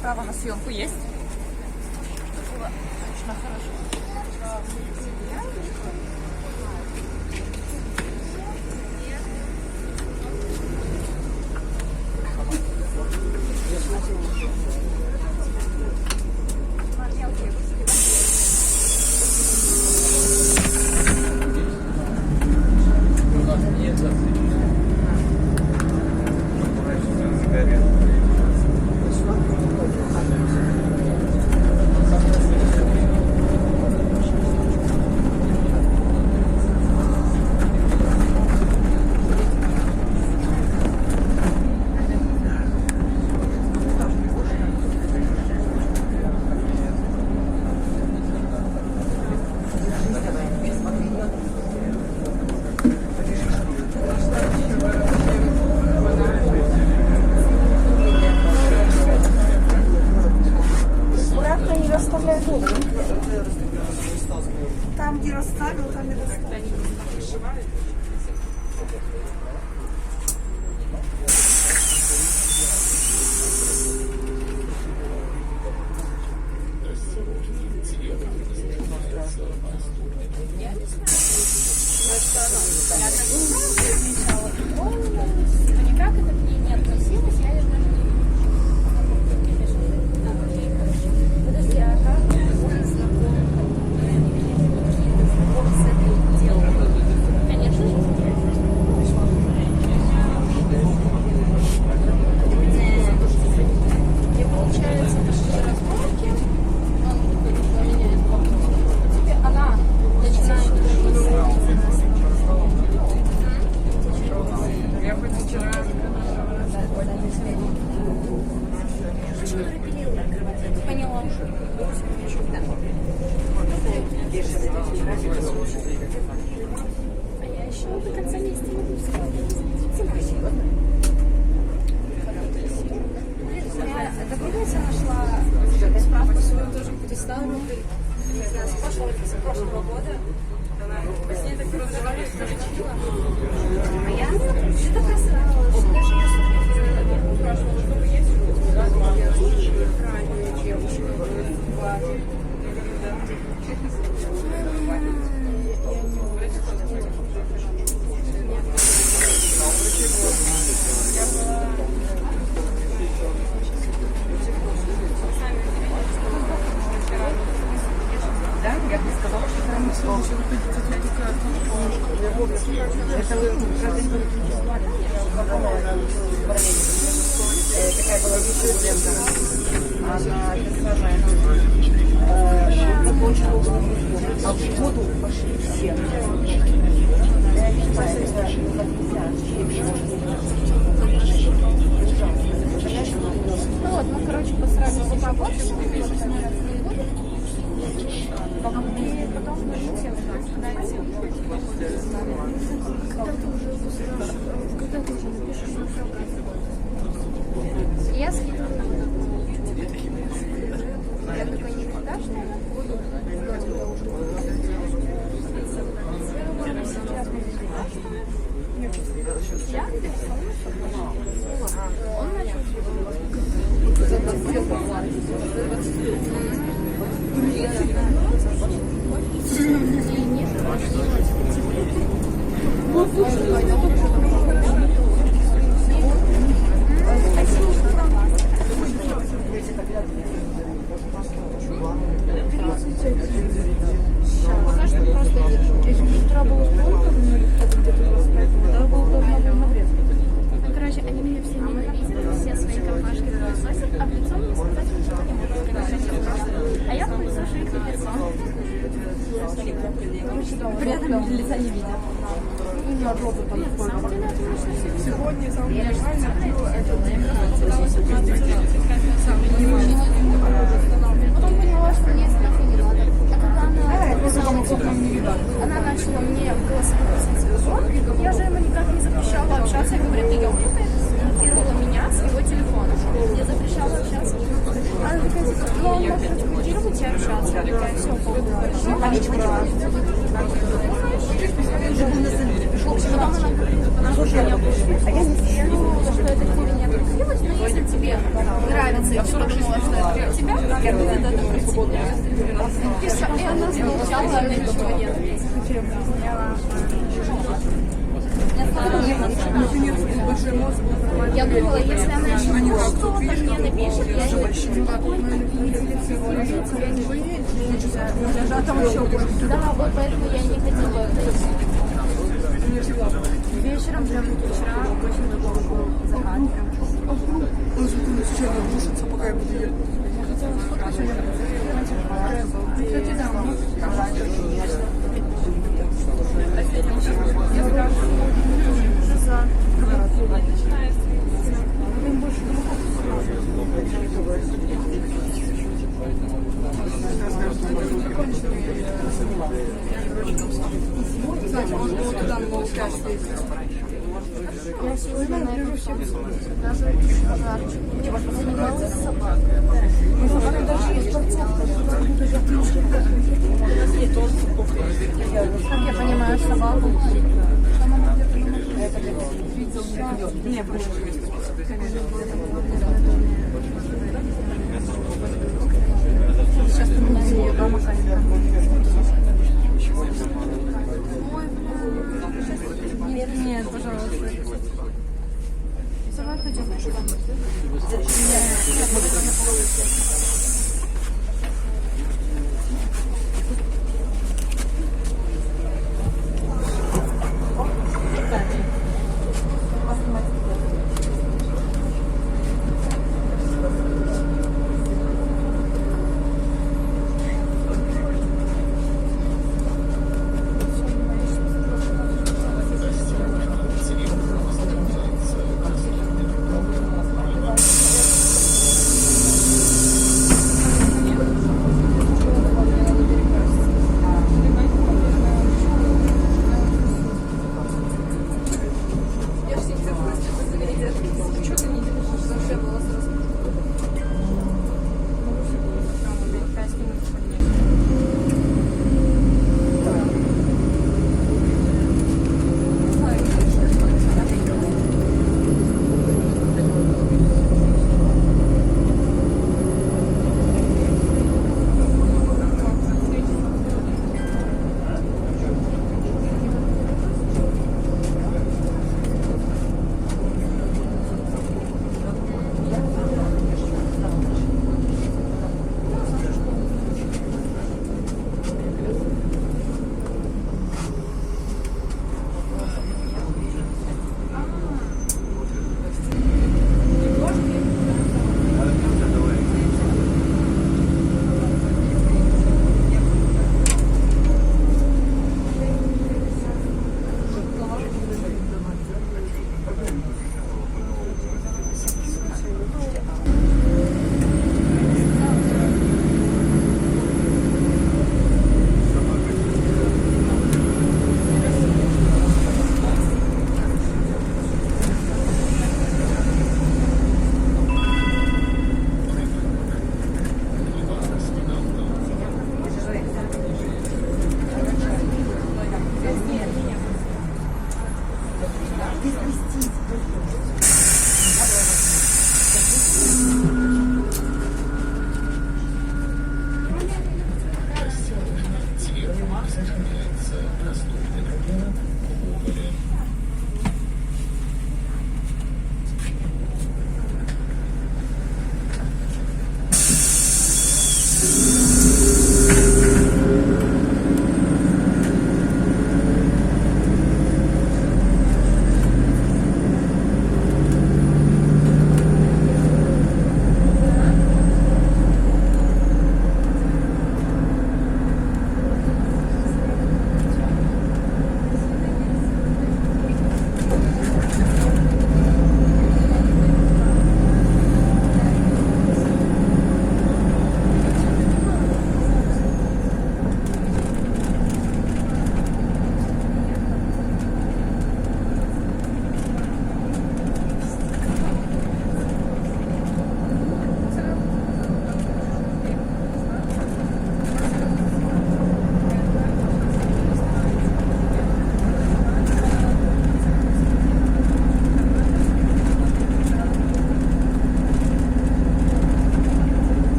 Право на съемку есть? Точно, хорошо. Там, где расставил, там и расставил. Никак это к ней не относилось, я ее даже не подожди, а как он знаком с этой девушкой? Конечно же. И получается, пошли разборки, он меняет комнату. Теперь она начинает я хоть вчера поняла. А я еще до конца месяца не буду я нашла справку свою тоже перестала, не знаю, с прошлого года. С ней так разговаривать начала. А я что-то просрала, что даже не спрашивала, что вы есть? Правильная девушка. Да, я бы сказала, что там такая была вещь, она закончила, а в воду пошли все. Я не знаю, ну вот, мы, короче, посрали с побольше, и потом будете когда ты уже напишешь, я скидываю. Я такой никогда, что ли? Я он начал короче, они я начну, что-то мне напишет, я не А там еще больше. Да, вот поэтому я не хотела. Вечером, прям вчера, очень глубоко закат. Он сейчас душится, пока я буду ехать. Кстати, да, кстати, он был туда на пляж ездил. Я сегодня на эту даже пожарчик. Занималась собакой. Ну, собака даже есть парковка. Как я понимаю, собаку. Не, больше. Сейчас поменяю ее дома, конечно. Нет, пожалуйста. Давай пойдем.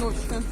вообще.